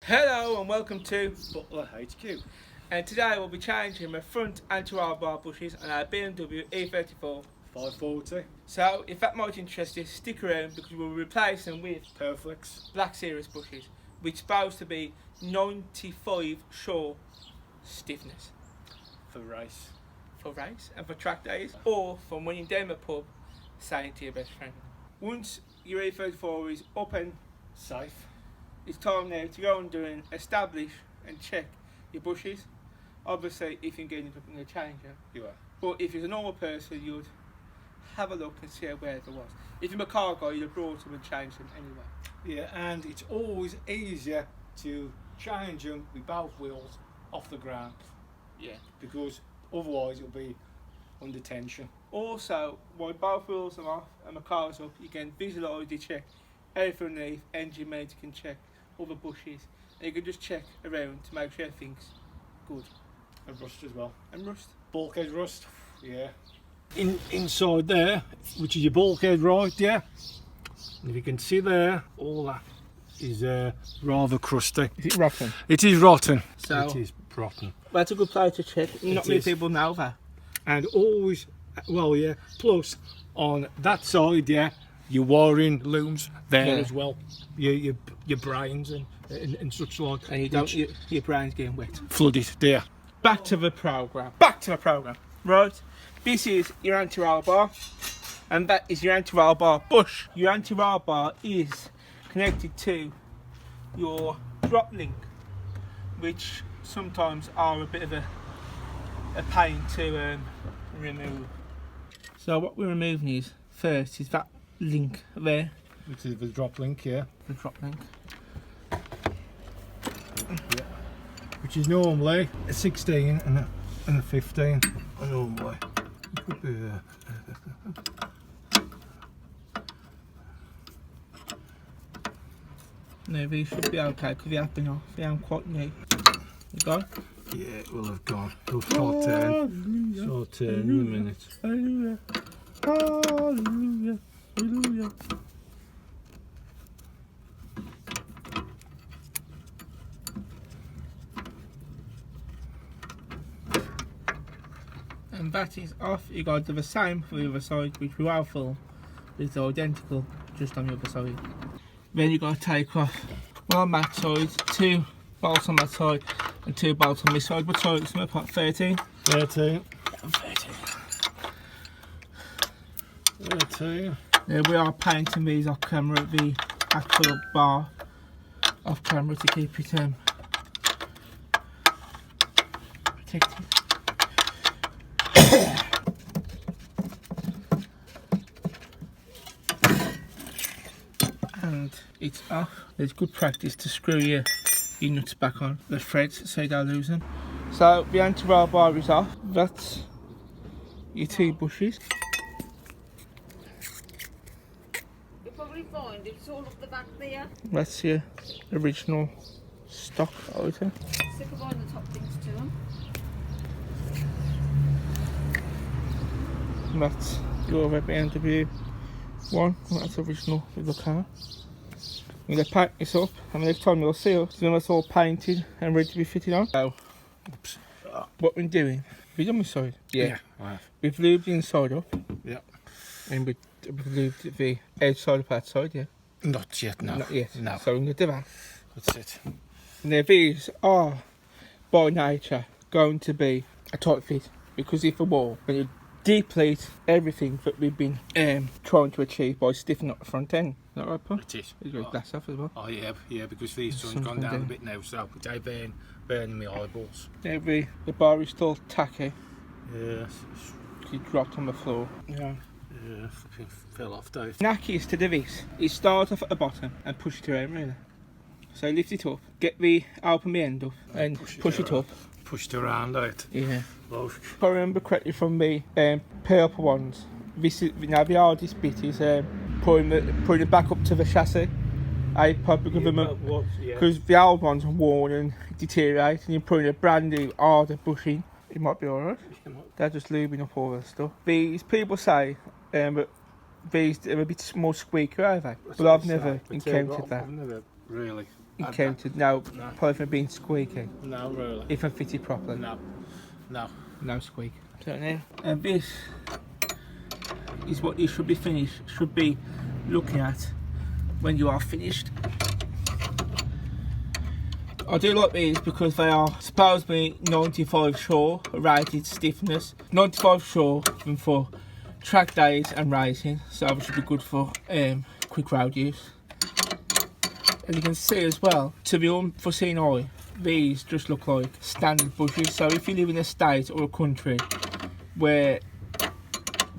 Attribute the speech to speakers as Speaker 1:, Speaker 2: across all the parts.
Speaker 1: Hello and welcome to
Speaker 2: Butler-HQ.
Speaker 1: And today we'll be changing the front anti-roll bar bushes on our BMW E34
Speaker 2: 540.
Speaker 1: So if that might interest you, stick around because we'll replace them with
Speaker 2: Powerflex
Speaker 1: Black Series bushes, which is supposed to be 95 shore stiffness
Speaker 2: For race.
Speaker 1: for race and for track days, or from when you're down the pub saying to your best friend. Once your E34 is up and
Speaker 2: Safe.
Speaker 1: it's time now to go under and establish and check your bushes. Obviously, if you're getting it up in the changer,
Speaker 2: You are.
Speaker 1: but if you're a normal person, you'd have a look and see where there was. If you're a car guy, you'd have brought them and changed them anyway.
Speaker 2: Yeah, and it's always easier to change them with both wheels off the ground,
Speaker 1: Yeah.
Speaker 2: because otherwise it'll be under tension.
Speaker 1: Also, while both wheels are off and the car's up, you can visualise the check everything underneath, engine mate can check all the bushes, and you can just check around to make sure everything's good.
Speaker 2: And rust as well.
Speaker 1: And rust.
Speaker 2: Bulkhead rust. Yeah. Inside there, which is your bulkhead, right? Yeah. And if you can see there, all that is rather crusty.
Speaker 1: Is it rotten?
Speaker 2: It is rotten.
Speaker 1: So
Speaker 2: it is rotten.
Speaker 1: that's a good place to check. Not many people know that.
Speaker 2: And always, well, yeah. Plus, on that side, yeah, your wiring looms there as well. Your brains and such like.
Speaker 1: And you don't your brain's getting wet.
Speaker 2: Flooded there.
Speaker 1: Back to the programme. Back to the programme. Right. This is your anti-roll bar, and that is your anti-roll bar bush. Your anti-roll bar is connected to your drop link, which sometimes are a bit of a pain to remove. So what we're removing is first is that link there,
Speaker 2: Which is the drop link, yeah.
Speaker 1: the drop link.
Speaker 2: Yeah. Which is normally a 16 and a 15. Normally. It could be
Speaker 1: No, these should be okay because they have been off. They aren't quite new. You go.
Speaker 2: yeah, it will have gone. It'll start turn. Start turn in a minute.
Speaker 1: Hallelujah. Hallelujah. Hallelujah. And that is off. You got to do the same for the other side, which we will film. It's identical, just on the other side. Then you got to take off one on that side, 2 bolts on that side, and 2 bolts on this side. What side? It's about 13.
Speaker 2: 13.
Speaker 1: 13.
Speaker 2: 13.
Speaker 1: Yeah, we are painting these off camera, the actual bar off camera to keep it protected. And it's off. It's good practice to screw your nuts back on the threads so you don't lose them. So the anti-roll bar is off. That's your 2 bushes.
Speaker 3: You'll probably find it's all up the back there.
Speaker 1: That's your original stock item.
Speaker 3: Stick of all the top things to them.
Speaker 1: And that's your BMW one. That's original with the car. I'm going to paint this up, and the next time you'll see us when it's all painted and ready to be fitted on. So,
Speaker 2: Oops.
Speaker 1: what we're doing, have you done this side?
Speaker 2: Yeah, I have.
Speaker 1: We've lubed the inside up,
Speaker 2: Yeah.
Speaker 1: and we've lubed the outside of that side, yeah?
Speaker 2: Not yet, no.
Speaker 1: Not yet.
Speaker 2: No.
Speaker 1: So we're going to do that.
Speaker 2: That's it.
Speaker 1: Now these are, by nature, going to be a tight fit, because if a wall, when you deplete everything that we've been trying to achieve by stiffening up the front end. Is that right, Paul?
Speaker 2: It is.
Speaker 1: You've got glass off as well.
Speaker 2: Oh yeah, because these sun's
Speaker 1: Sun's
Speaker 2: gone
Speaker 1: gone
Speaker 2: down
Speaker 1: down.
Speaker 2: a bit now, so they burning my eyeballs.
Speaker 1: Now the bar is still tacky.
Speaker 2: Yes.
Speaker 1: It dropped on the floor. Yeah.
Speaker 2: Yeah, fucking fell off, Dave.
Speaker 1: Knackiest to do this is start off at the bottom and push it around really. So lift it up, get the open the end up and push it up.
Speaker 2: Pushed around out.
Speaker 1: Yeah.
Speaker 2: Well,
Speaker 1: If I remember correctly from the purple ones, this is now the hardest bit is putting it back up to the chassis. Because the old ones are worn and deteriorate, and you're putting a brand new harder bushing. It might be alright. They're just lubing up all that stuff. These people say that these are a bit more squeaky, are they? But I've never encountered that.
Speaker 2: I've never really
Speaker 1: encountered no,
Speaker 2: No.
Speaker 1: apart from being squeaky.
Speaker 2: No, really.
Speaker 1: If I fit it properly.
Speaker 2: No. No.
Speaker 1: No squeak. So now, and this is what you should be looking at when you are finished. I do like these because they are supposedly 95 Shore rated stiffness. 95 Shore and for track days and racing, so they should be good for quick road use. And you can see as well, to the unforeseen eye, these just look like standard bushes. So if you live in a state or a country where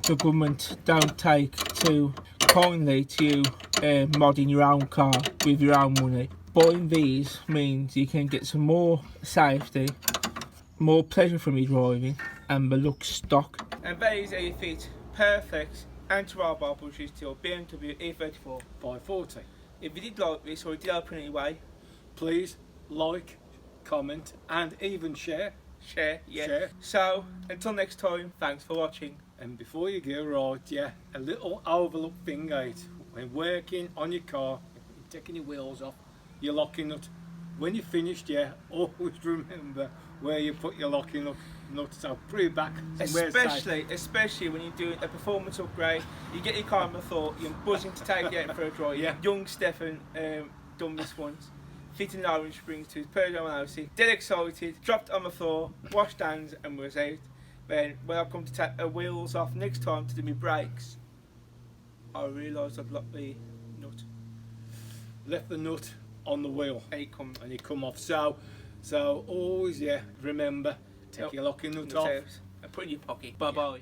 Speaker 1: the government don't take too kindly to you modding your own car with your own money, buying these means you can get some more safety, more pleasure from your driving, and the look stock. And these are your fit perfect anti-roll bar bushes to your BMW E34
Speaker 2: 540.
Speaker 1: If you did like this or you did help in any way,
Speaker 2: Please like, comment, and even share.
Speaker 1: share, yeah.
Speaker 2: Share.
Speaker 1: So, until next time, thanks for watching.
Speaker 2: And before you go, right, yeah, a little overlooked thing, mate. When working on your car, taking your wheels off, your locking nut. When you're finished, yeah, always remember where you put your locking nut. So put it back.
Speaker 1: Especially when you're doing a performance upgrade, you get your car on the thought, you're buzzing to take it out for a drive.
Speaker 2: Yeah.
Speaker 1: Young Stefan done this once. Fitting the orange springs to his Peugeot house, dead excited, dropped on the floor, washed hands and was out. Then when I come to take the wheels off next time to do my brakes, I realised I'd locked the nut.
Speaker 2: Left the nut on the wheel
Speaker 1: And it come
Speaker 2: and it come off. So always, yeah, remember, take your locking nut off.
Speaker 1: and put it in your pocket. Bye bye.